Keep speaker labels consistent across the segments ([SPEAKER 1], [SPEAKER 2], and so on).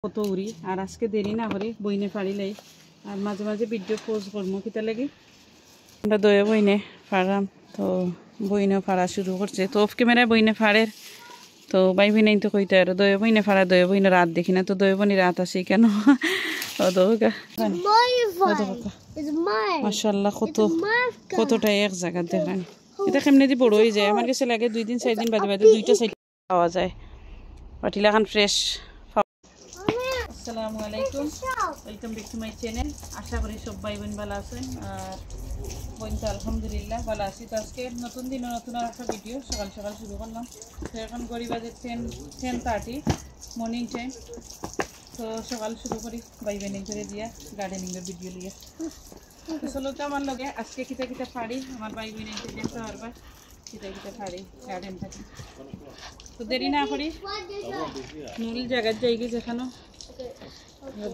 [SPEAKER 1] কত উড়ি আর আজকে দেরি না করি বইনে ফাড়িলাই আর মাঝে মাঝে ভিডিও পোজ করবো কিতা লাগি আমরা দয়ে বইনে ফাড়াম তো বইনে ফাড়া শুরু করছে তো অফ ক্যামেরায় বইনে ফাড়ের তো বাই বইনাই তো কইতে আর দয়ে বইনে ফাড়া দয়ে বইনে রাত দেখি না তো দয়ে বনি রাত আসি কেন মাশাআল্লাহ কতটা এক জায়গা দেখান এটা কেমনে দি বড় হয়ে যায় আমার কাছে লাগে 2 দিন 4 দিন বাদে বাদে দুইটা সাইড পাওয়া যায় পাটিলা খান ফ্রেশ। আসসালামু আলাইকুম, welcome back to my channel. আশা করি সব ভাই বোন ভালো আছেন আর বোন তো আলহামদুলিল্লাহ ভালো আছি। তো আজকে নতুন দিন নতুন একটা ভিডিও সকাল সকাল শুরু করলাম। তো এখন গড়ি বাজে 10:30 মর্নিং টাইম। তো সকাল শুরু করি ভাই বোনের করে দিয়া গার্ডেনিংয়ের ভিডিও লিয়ে। তো চলো তো আমার লগে আজকে কিতা কিতা পারি আমার ভাই বোনের দেখতে পারবা কিতা কিতা পারি গার্ডেন থাকি। তো দেরি না করি মূল জায়গার জায়গা যেখানে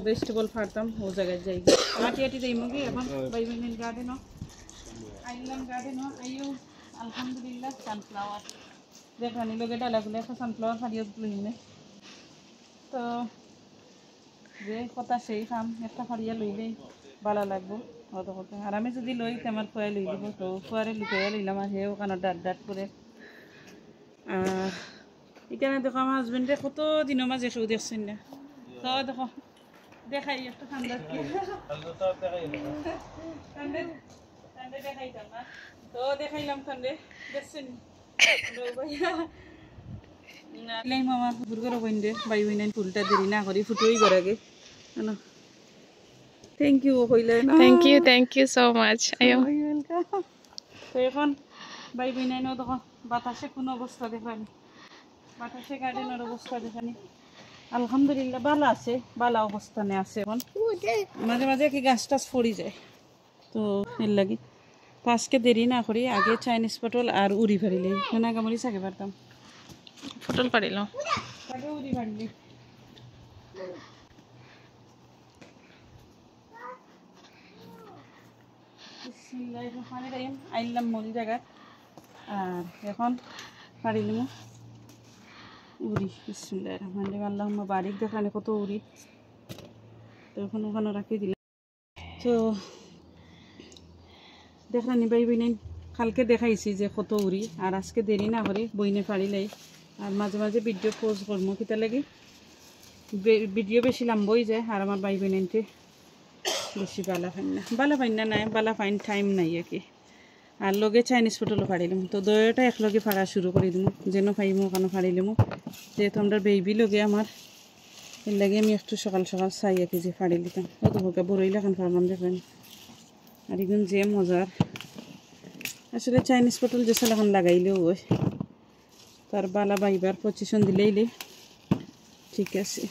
[SPEAKER 1] ভেজিটেবল ফাড়তাম ও জায়গায় যাই মাটি আটি যাই মুগি এখন ভাই বোনের গার্ডেনও আইলাম গার্ডেনও আইও আলহামদুলিল্লাহ সানফ্লাওয়ার দেখানি লগে ডালাগুলো একটা সানফ্লাওয়ার ফাড়িয়ে লইনে তো যে কথা সেই খাম একটা ফাড়িয়া লইলেই ভালো লাগবো অত কথা আর আমি যদি লই আমার খোয়াই লই দিব তো খোয়ারে লুকাইয়া লইলাম আর সেও কানত ডাট ডাট করে আর এখানে দেখো আমার হাজবেন্ডে কত দিনের মাঝে এসেও দেখছেন না তো দেখো দেখাই একটা ঠান্ডা দেখাইতাম না তো দেখাইলাম ঠান্ডে দেখছেন আমার বুড়গর বইন্দে বাই বইনাই ফুলটা দেরি না করি ফুটোই গড়াগে থ্যাংক ইউ কইলে না
[SPEAKER 2] থ্যাংক ইউ সো মাচ আয়ো
[SPEAKER 1] ওয়েলকাম। তো এখন বাই বইনাই ন দেখো বাতাসে কোন অবস্থা দেখানি বাতাসে গার্ডেনের অবস্থা দেখানি আলহামদুলিল্লাহ ভালো আছে ভালো অবস্থানে আছে এখন মাঝে মাঝে কি গাছ টাছ পড়ি যায় তো এর লাগে তো আজকে দেরি না করি আগে চাইনিজ পটল আর উড়ি ফাড়িলে সোনা গামরি চাকে পারতাম
[SPEAKER 2] পটল পারিল
[SPEAKER 1] আগে উড়ি ফাড়িলে আইলাম মূল জায়গা আর এখন ফাড়িলাম উড়ি বিসমিল্লাহির রহমানির রহিম আল্লাহুম্মা বারিক দেখানে কত উড়ি তো এখন ওখানে রাখি দিলাম। তো দেখানি বাই বইনাই কালকে দেখাইছি যে কত উড়ি আর আজকে দেরি না করি বইনে ফাড়িলাই আর মাঝে মাঝে ভিডিও পোজ করবো কিতা লাগি ভিডিও বেশি লাম্বই যায় আর আমার বাই বইনাইতে বেশি বালা ফাইন না নাই বালা ফাইন টাইম নাই আর কি আর লগে চাইনিজ পটলও ফাড়িলাম তো দইটা একলগে ফাড়া শুরু করে দিমু যেন ফাইমো ওখানে ফাড়িলামো যেহেতু আমরা বেবি লগে আমার এর লাগে আমি একটু সকাল সকাল চাই কেজি ফাড়ি দিতাম অত হোকা বড়ইলা খান ফাড়লাম দেখেন আর এগুন যে মজার আসলে চাইনিজ পটল যে এখন লাগাইলেও হয় তার বালা বাইবার পজিশন দিলেইলে ঠিক আছে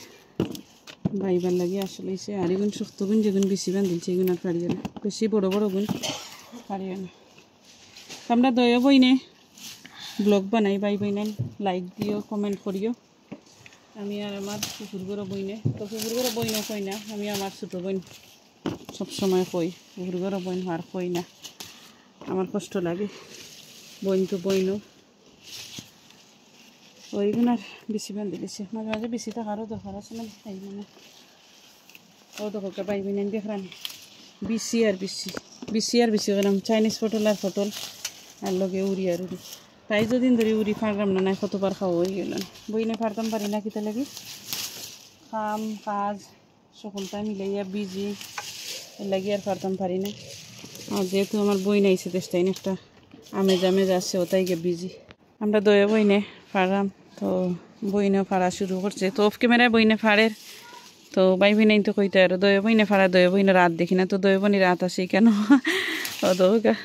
[SPEAKER 1] বাইবার লাগে আসলে আর এগুন শক্ত গুণ যেগুন বেশি বান্ধিলছে এগুন আর ফাড়িও না বেশি বড় বড় গুণ ফাড়িও না। আমরা দয়া বইনে ব্লগ বানাই বাই বইনেন লাইক দিও কমেন্ট করিও আমি আর আমার কুকুরগুলো বইনে তো কুকুরগুলো বইনও কই না আমি আমার ছোটো বোন সবসময় কই কুকুরগুলো বইন আর কই না আমার কষ্ট লাগে বইন তো বইনও ওইগুলো আর বেশি বান্ধি দিছে মাঝে মাঝে বেশি থাকারও দরকার আছে না তাই মানে ও দরকার বাই বইনেন দেখলাম বেশি আর বেশি গেলাম চাইনিজ পটল আর পটল আর লগে উড়ি আর উড়ি তাই যদিন ধরে উড়ি ফাড়লাম না নাই কতবার খাওয়া হয়ে গেল বইনে ফাড়তাম পারি না কিতা লাগি কাম কাজ সকলটাই মিলাইয়া বিজি এর লাগি আর ফাড়তাম পারি না আর যেহেতু আমার বই নাইছে দেশটাই একটা আমেজ আছে ওটাই গিয়ে বিজি আমরা দয়ে বইনে ফাড়াম তো বইনেও ফাড়া শুরু করছে তো অফ ক্যামেরায় বইনে ফাড়ের তো বাই বইনাই তো কইতে আর দয়ে বইনে ফাড়া দয়ে বইনে রাত দেখি না তো দয়ে বনি রাত আসি কেন দোকা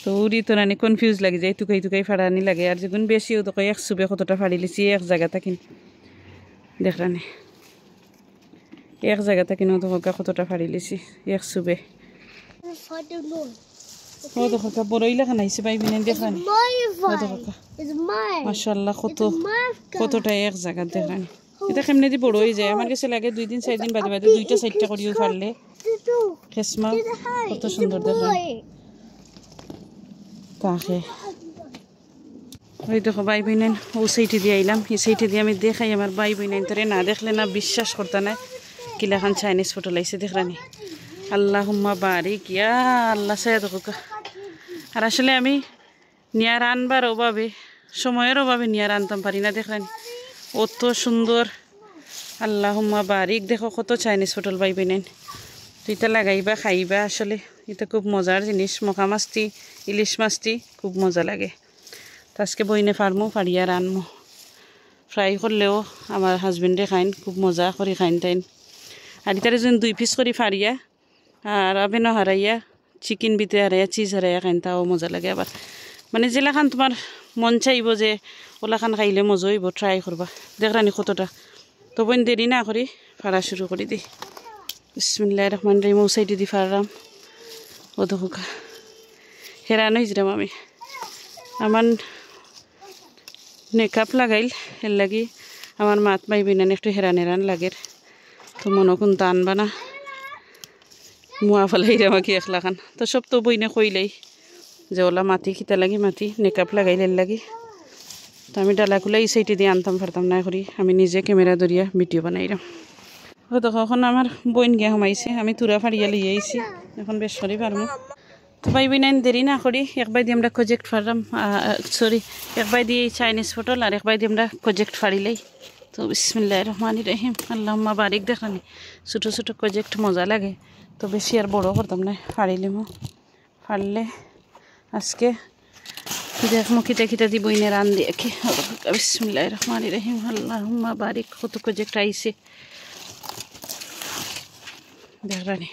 [SPEAKER 1] তো উড়ি তো নানি কনফিউজ লাগে যায় টুকাই ফাড়ানি লাগে আর যেগুন বেশিও তো এক সুবে কতটা ফাড়ি লিছি এক জায়গা থাকি দেখলানি এক জায়গা থাকি তো কতটা ফাড়ি লিছি এক সুবে ও দেখা বড়ইলা খান আইসে বাই বিনাই দেখলানি মাশাআল্লাহ কতটা এক জায়গা দেখলানি এটা কেমনে দি বড় হয়ে যায় আমার কাছে লাগে 2 দিন 4 দিন বাদে বাদে দুইটা সাইডটা করিও ফাড়লে খেসমা কত সুন্দর দেখলাম তাকে ওই দেখো ভাই বোনেন ও সাইডে দিয়ে আইলাম এই সাইডে দিয়ে আমি দেখাই আমার ভাই বোনেন তোরে না দেখলে না বিশ্বাস করতে না কিলাখান চাইনিজ ফটো লাইছে দেখরানি আল্লাহুম্মা বারিক ইয়া আল্লাহ সায়া দেখো আর আসলে আমি নিয়ার আনবার অভাবে সময়ের অভাবে নিয়ার আনতাম পারি না দেখরানি অত সুন্দর আল্লাহুম্মা বারিক দেখো কত চাইনিজ ফটো ভাই বোনেন তো এটা লাগাইবা খাইবা আসলে এটা খুব মজার জিনিস মকা মাছটি ইলিশ মাছটি খুব মজা লাগে আজকে বইনে ফার্মো ফাড়িয়া রানমো ফ্রাই করলেও আমার হাজবেন্ডে খাইন খুব মজা করে খাইন তাইন আর ইতারে যেন 2 পিস করে ফাড়িয়া আর আবেনও হারাইয়া চিকেন বিতে হারাইয়া চিজ হারাইয়া খাইন তাও মজা লাগে আবার মানে যেলাখান তোমার মন চাইব যে ওলাখান খাইলে মজা হইব ট্রাই করবা দেখরানি কতটা তো বোন দেরি না করি ফাড়া শুরু করে দিই বিসমিল্লাহির রহমানির রহিম সাইডে দি ফাড়াম ও দেখো হেরান হয়েছিলাম আমি আমার মেকআপ লাগাইল এর লাগি আমার মাত মাই বিনান একটু হেরান হেরান লাগের তো মনে কোন আনবা না মুয়া ফেলাই আমাকে একলা খান তো সব তো বইনে কইলেই যে ওলা মাটি খিতা লাগি মাটি মেকআপ লাগাইল এর লাগি তো আমি ডালাগুলা এই সাইডে দিয়ে আনতাম পারতাম না করি আমি নিজে ক্যামেরা ধরিয়া ভিডিও বানাইলাম ও দেখো এখন আমার বইন গিয়া সোমাইছে আমি তুরা ফাড়িয়া লইয়া আইছি এখন বেশ সরি পারমু তো ভাই বোন দেরি না করি একবার দিয়ে আমরা প্রজেক্ট ফাড়লাম সরি একবার দিয়ে চাইনিজ ফটোল আর একবার দিয়ে আমরা প্রজেক্ট ফাড়িলাই তো বিসমিল্লাহির রহমানির রহিম আল্লাহুম্মা বারিক দেখানি ছোটো ছোটো প্রজেক্ট মজা লাগে তো বেশি আর বড় করতাম না ফাড়িলিমো ফাড়লে আজকে দেখমো কিটা কিটা দি বইনে রান দিয়ে কি বিসমিল্লাহির রহমানির রহিম আল্লাহুম্মা বারিক কত প্রজেক্ট আইছে দেখরানি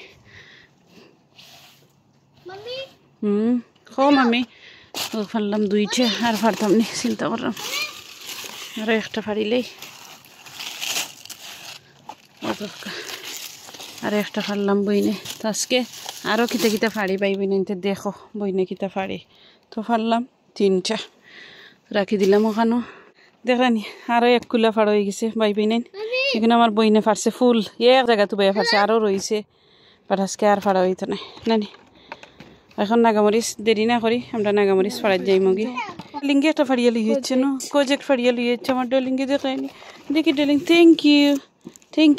[SPEAKER 1] খো মামি ও ফারলাম 2টা আর ফারতাম নি চিন্তা করলাম আর একটা ফাড়িলেই আর একটা ফারলাম বইনে তো আজকে আরও কিতা কিতা ফাড়ি পাই বইনে দেখো বইনে কিতা ফাড়ি তো ফারলাম 3টা রাখি দিলাম ওখানো দেখানি আরও 1 কুলা ফাড় হয়ে গেছে বাই বইনে এখানে আমার বইনে ফারছে ফুল এক জায়গা তো বইয়া ফারছে আরও রয়েছে বাট আজকে আর ফাড়া হইতো না নানি এখন নাগামরিচ দেরি না করি আমরা নাগামরিচ ফাড়াই যাই মগি লিঙ্গে একটা ফাড়িয়া লিয়ে হচ্ছে না প্রজেক্ট ফাড়িয়া লিয়ে হচ্ছে আমার ডলিঙ্গে দেখায়নি দেখি ডলিং থ্যাংক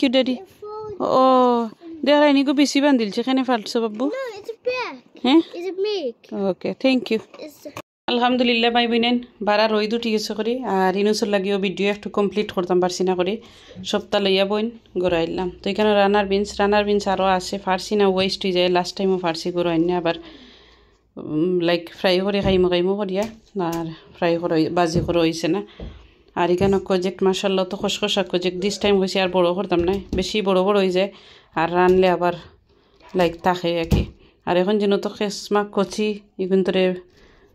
[SPEAKER 1] ইউ ড্যাডি ও দেখায়নি গো বেশি বান্ধিলছে এখানে ফালছো বাবু হ্যাঁ ওকে থ্যাংক ইউ আলহামদুলিল্লাহ ভাই বোনেন বারা রই দুটি গেছে করি আর ইনুসর লাগিও ভিডিও একটু কমপ্লিট করতাম পারছি না করি সপ্তাহ লইয়া বইন গড়াইলাম তো এখানে রানার বিনস আরও আছে ফারসি না ওয়েস্ট হয়ে যায় লাস্ট টাইমও ফারসি গড়াই না আবার লাইক ফ্রাই করে খাইমো করিয়া আর ফ্রাই করে বাজি করে হয়েছে না আর এখানে প্রজেক্ট মাসাল্লাহ তো খসখসা প্রজেক্ট দিস টাইম হয়েছে আর বড়ো করতাম না বেশি বড় হয়ে যায় আর রানলে আবার লাইক থাকে আর কি আর এখন যেন তো খেসমা কচি এগুন তোরে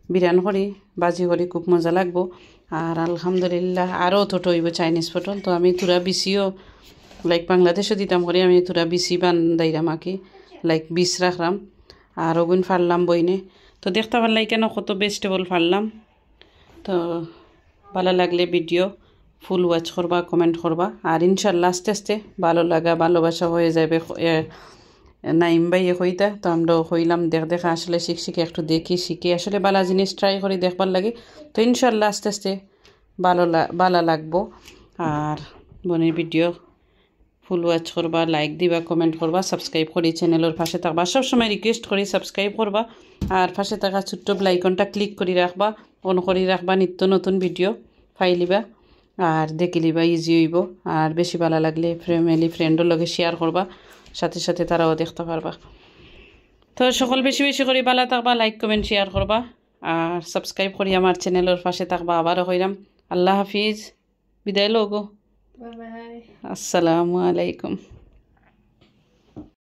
[SPEAKER 1] বিরান করি বাজি করি খুব মজা লাগবো আর আলহামদুলিল্লাহ আরও ছোটো হইব চাইনিজ পটল তো আমি তুরা বিসিও লাইক বাংলাদেশও দিতাম করি আমি তুরা বিসি বান্ধাইরাম আঁকি লাইক বিষ রাখলাম আর ওগুন ফাড়লাম বইনে তো দেখতে পারলাই কেন কত ভেজিটেবল ফাড়লাম তো ভালো লাগলে ভিডিও ফুল ওয়াচ করবা কমেন্ট করবা আর ইনশাল্লাহ আস্তে আস্তে ভালো লাগা ভালোবাসা হয়ে যাবে নাইম ভাইয়ে কইতা তো আমরা কইলাম দেখা আসলে শিখে একটু দেখি শিখে আসলে ভালো জিনিস ট্রাই করে দেখবার লাগে তো ইনশাল্লাহ আস্তে আস্তে ভালো লাগবো আর বোনের ভিডিও ফুল ওয়াচ করবা লাইক দিবা কমেন্ট করবা সাবস্ক্রাইব করি চ্যানেলের পাশে থাকবা সবসময় রিকোয়েস্ট করি সাবস্ক্রাইব করবা আর পাশে থাকা ছোট্ট আইকনটা ক্লিক করে রাখবা অন করে রাখবা নিত্য নতুন ভিডিও ফাইলিবা আর দেখি লিবা ইজি হইব আর বেশি ভালো লাগলে ফ্যামিলি ফ্রেন্ডের লগে শেয়ার করবা সাথে সাথে তারাও দেখতে পারবা তো সকল বেশি বেশি করে ভালো থাকবা লাইক কমেন্ট শেয়ার করবা আর সাবস্ক্রাইব করি আমার চ্যানেলের পাশে থাকবা আবারও কইরাম আল্লাহ হাফিজ বিদায় লগো বাই বাই আসসালামু আলাইকুম